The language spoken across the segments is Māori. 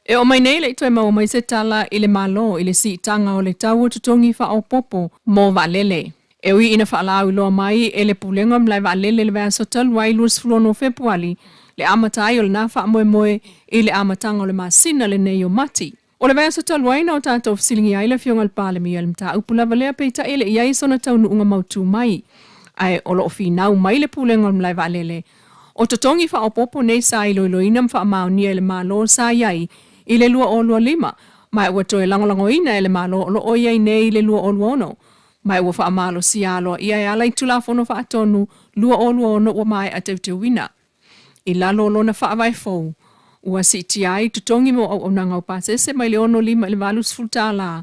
E o mai nei le toi mau mai se tala i le malo i le si tanga o le tau tutongi wha o popo mo wa lele. E ui ina wha alau loa mai e le pulenga mlai wa lele le vea sotal wai luas fulono februari le amatai o le na wha moe moe i le amatanga o le masina le nei o mati. O le vea sotal wai na o tātou fisilingi ai le fionga le pāle mi al mta upula valea peita e le iai sona tau nuunga mautu mai. Ai o lo fi nau mai le pulenga mlai wa lele. O totongi wha o popo nei sa ilo ilo inam wha amau ni e le malo sa iai i le lua o lua lima, mai ua toe langolango ina e le malo o lo o iai nei i le lua o lua ono. Mai ua wha amalo si alo ia e ala i tulafono wha atonu lua o lua ono ua mai a teu wina. I lalo lona wha awai fau, ua si iti ai tutongi mo au nangau pasese mai le ono lima le valu sifulu tala,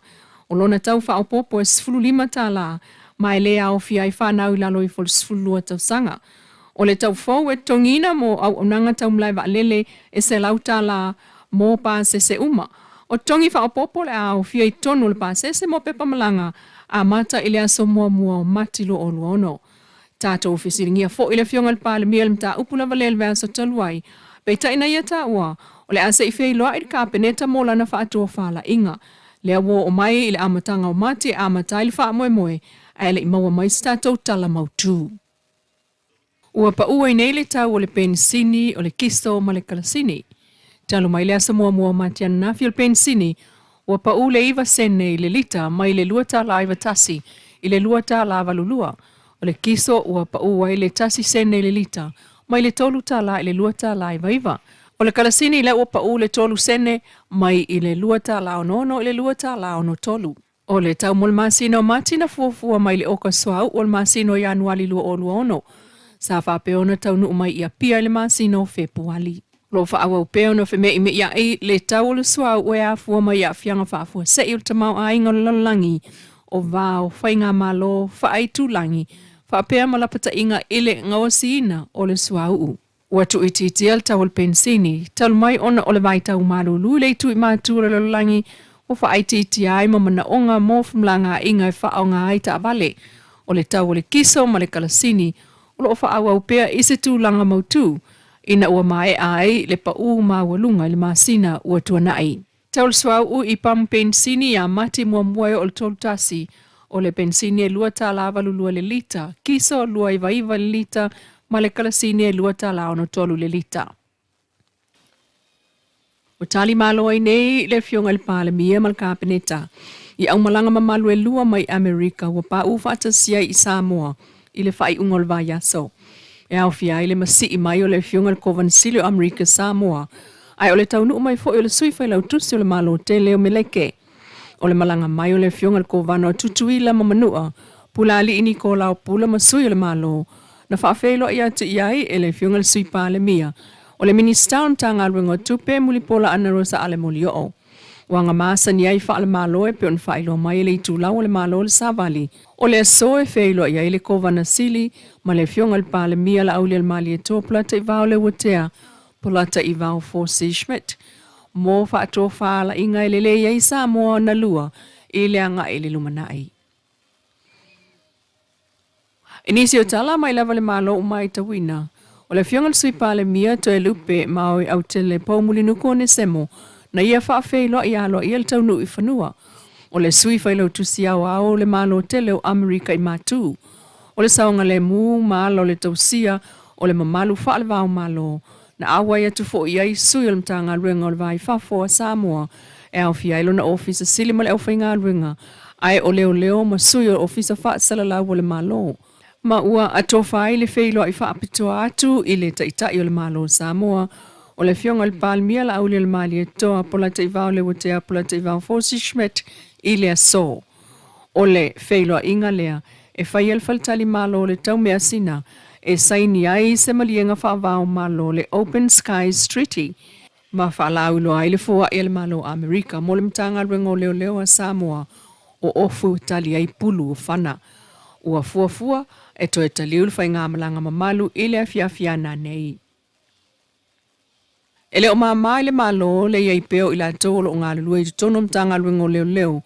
o lona tau wha o popo e sifulu lima tala, mai le au fi ai whanau i lalo i fol sifulu lua tau sanga. O le tau fau e tongina mo au nanga tau mlai wa lele e se lau tala mo pasese uma. O tongi wha o popo le au fia i tonu le pasese mo pepa malanga a mata ili aso mua mua o matilo o luono. Tato ofisiringia fo ile fionga le pale mia le mta upula valele vea so taluai. Beita ina ia ta ua, o le ase i fia i loa i ka peneta mo lana wha atua whala inga. Le awo o mai ile amatanga o mati a mata ili wha moe moe, a ele i maua mai stato tala mautu. Ua pa ua i neile tau o le pensini o le kiso ma le kalasini. Talo mai le asa mua mua matiana na fio le pensini, ua pa ule iwa sene i le lita mai le lua tala iwa tasi, i le lua tala ava lulua. O le kiso ua pa ua i le tasi sene i le lita, mai le tolu tala i le lua tala iwa iwa. O le kalasini i le ua pa ule tolu sene, mai i le lua tala ono i le lua tala ono tolu. O le tau mol masino matina fuafua mai le oka swau o le masino i anuali lua o lua ono. Sa wha peona tau nu mai ia pia le masino fepuali. Lo wha awa upeo no wheme i me ia ei le tau le sua ue a fua mai a fianga wha fua se i utamau a inga lalangi o vao whainga malo wha ai tūlangi wha pea malapata inga ile ngawasina o le sua uu. Ua tu iti al tau le pensini, tau mai ona o le vai tau malulu le tu i mātura lalangi o wha ai titi ai mamana onga mo fumlanga inga i wha o ngā ai ta avale. O le tau o le kiso ma le kalasini o lo wha awa upea i se tūlanga mautu. Ina ua mai ai le pa u ma walunga le masina ua tuanai. Tau le swau u i pam pensini a mati mua muae o le tolutasi o le pensini e lua tala avalu lua le lita, kiso lua iwa iwa le lita, ma le kalasini e lua tala ono tolu le lita. O tali malo ai nei le fionga le pale mia mal kapeneta. I au malanga mamalu e lua mai Amerika ua pa u fatasia i Samoa i le fai ungol vayaso. E au fia ile masi i mai o le fionga le Kovansilio Amerika Samoa. Ai o le taunu mai fo o le suifa i lau tusi o le malo te leo meleke. O le malanga mai o le fionga le Kovano tutuila mamanua. Pula ali ini ko lau pula masui o le malo. Na whaafeilo ia tu iai e le fionga le suipa le mia. O le minister on tanga alwengo tupe mulipola ana rosa ale mulio. Wanga masa ni ai wha le malo e peon whailo mai le itu lau o le malo le savali. O le aso e feilo ia le Kovana sili ma le fionga le pale mia la auli al mali e tō plata i vau le watea. Polata i vau Forsi Schmidt. Mō wha ato whaala inga ele le iai Samoa na lua i le anga ele lumanai. Inisi o tala mai lava le malo umai tawina. O le fionga le sui pale mia to e lupe maoi au tele pau mulinuko ne semo. Na ia wha feilo i alo i el tau nu i whanua. O le sui whailo tusi au au le malo tele o Amerika i matu. O le saonga le mu malo le tausia o le mamalu wha le vau malo. Na awa ia tu fo ia i sui o le mtanga ruenga o le vai whafo a Samoa. E au fia ilo na ofisa sili ma le au whainga ruenga. Ai o leo leo ma sui o ofisa wha salalau o le malo. Ma ua atofa ai le feilo i wha apitoa atu i le taitai o le malo Samoa. O le fionga le palmia la auli le mali e toa pola te ivao le watea pola te ivao Forsi Schmidt i le aso. O le feilo inga lea e whai el faltali malo le tau mea sina e saini ai se malienga whaavao malo le Open Skies Treaty. Ma whaalau ilo ai le fua e le malo Amerika mo le mtanga rengo leo leo a Samoa o ofu tali ai pulu o whana. Ua fua e to e taliu le whai ngā malanga mamalu i le afiafiana nei. Ele o mamai le malo le iai peo i la tolo o ngā lulua i tono mtanga luengo leo leo.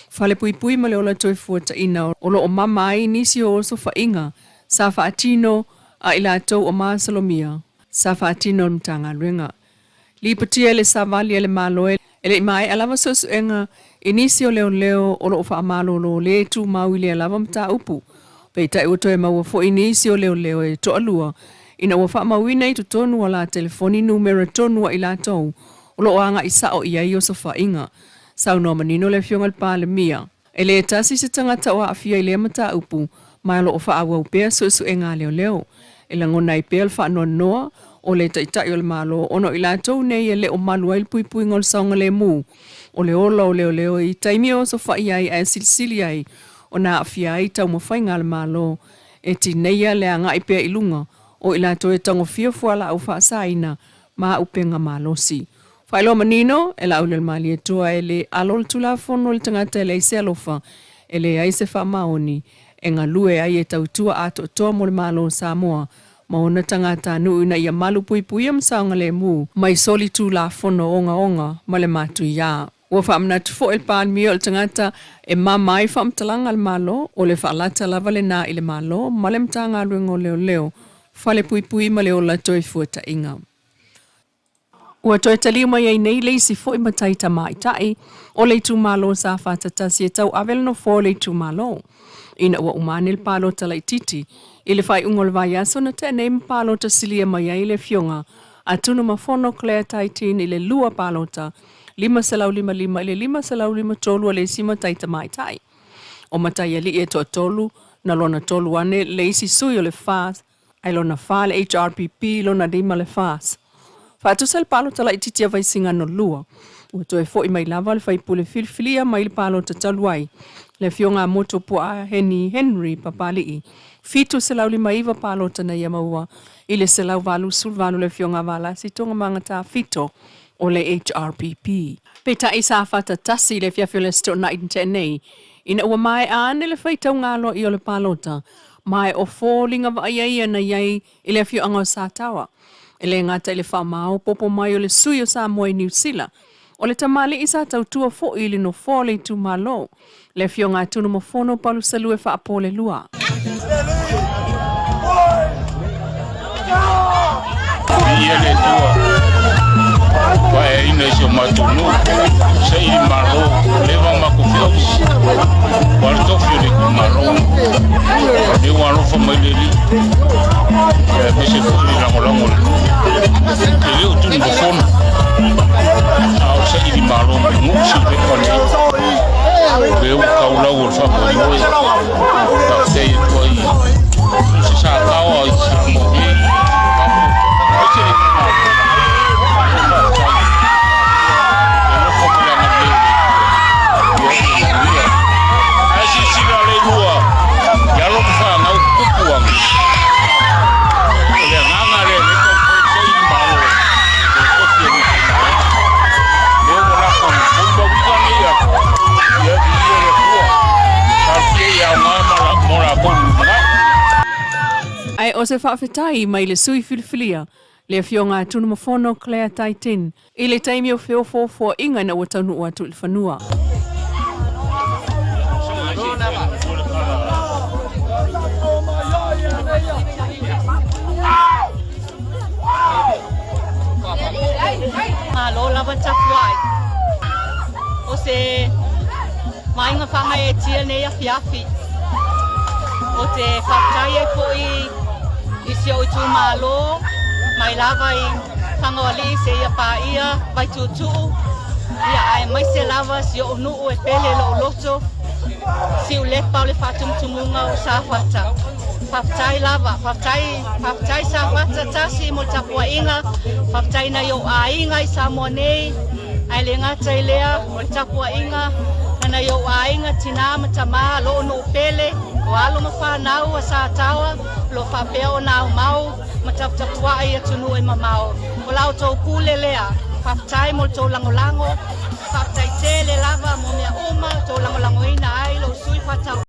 Fale pui ma leo la toi fuata ina o lo o mamai nisi o oso whainga. Sa whaatino a i la tau o maa salomia. Sa whaatino mtanga luenga. Lipatia le savali le malo ele mai alava sosu enga inisio leo o lo fa malo lo le tu mau le alava mta upu. Pe tai oto e mau fo inisio leo e to alua. Ina wa fa mawina i tutonu wala telefoni numero tonu wa ila tau. O lo anga isa o ia i o sofa inga. Sau no manino le fiongal pa le mia. Ele tasi se tangata wa afia ile mta upu. Mai lo fa awa upea sosu enga leo. Ela ngona i pel fa noa o le taitai o le malo ono i lātou nei e le o malu ai pui ngol saunga le mu. O le ola o leo i taimi o so fai ai a silsili ai o na afia ai tau mawhainga le malo e ti neia le anga i pia ilunga o i lātou e tango fia fuala au wha saina ma upenga malo si. Whailo manino e la ule mali e tua e le alol tula fono le tangata e le ise alofa e le aise wha maoni e ngā lue ai e tau tua ato toa mo le malo Samoa ma ona tangata nuu na ia malu pui amsaonga le mu mai soli tu la fono onga ma le matu ia. Ua whaamna tufo el paan mio el tangata e mamai whaamtalanga al malo o le whaalata lava le nā i le malo ma le mtanga ruengo leo whale pui ma le ola toi fuata inga. Ua toi taliu mai ai nei leisi fo i mataita mai tai o le tu malo sa whatatasi e tau avel no fo le tu malo. Ina ua umane le palo talai titi i le whai ungol vai aso na tene palo ta silia mai ai le fionga a tunu mafono Claire Taitin i le lua palota 5,5,5 i le 5,5 tolu a le sima taita mai tai. O matai ali e to tolu na lona tolu ane le isi sui o le fast ai lona fa le HRPP lona dima le fast. Fatusa le palota la ititia vai singa no lua. Ua toe fo i mai lava le whai pule filfilia mai le palota taluai. Le fionga moto po a Henry papali fitu se lau lima iwa palota na ia maua i le se lau valu sulvalu le fionga vala si tonga mangata fito o le HRPP. Peta isa fata tasi le fiafio le sto na intenei ina ua mai ane le whaitau ngalo i o le palota mai o fōlinga wa ia na iai i le fio anga o sātawa. E le ngata i le whamao popo mai o le sui o Samoa i New Zealand. O le tamale isa tau tua fo i le no fōle tu malo. Le fio ngā tunu mo fono palu salu e whaapo le lua. Ia le tua. Pae ina iso matunu. Se i malo. Lewa mako fiausi. Walto fio le ku malo. Le wano fa mai le li. Mese furi langolango. Le leo tunu mo fono. Au se i malo. Muksi le kone. Veo kaula o fa mo moi ta sei toi se sa tao i sa mo ni asi sina Leilua ya lo fa na kupuang ya nganga le ko sei malo ko ti ni yo la con bo ni ya Ai o se whaafetai mai le sui filifilia, le fionga tunu mafono Claire Taitin, i le taimi o feo fōfua inga na watanu ua tu VAIFANUA. Malo lava tapuai. O se mai nga whanga e tia nei a fiafi. O te whaktai e po i si o tu malo, mai lava i whangoali se ia pā ia, vai tutu. Ia ai mai se lava si o nuu e pele lo loto, si u le pau le whatumtumunga o sa whata. Whaktai lava, whaktai sa whata tasi mo tapua inga, whaktai na yo a inga i Samoa nei, ai le ngata i lea, mo tapua inga, na yo a inga tina matama lo no pele, o alo mawhanau a sa tawa, lo whapeo nao mau, matapua i atunu e mamao. O lau tau pule lea, whaktai mo tau langolango, whaktai tele lava mo mea uma, tau langolango ina ai lo sui whatau.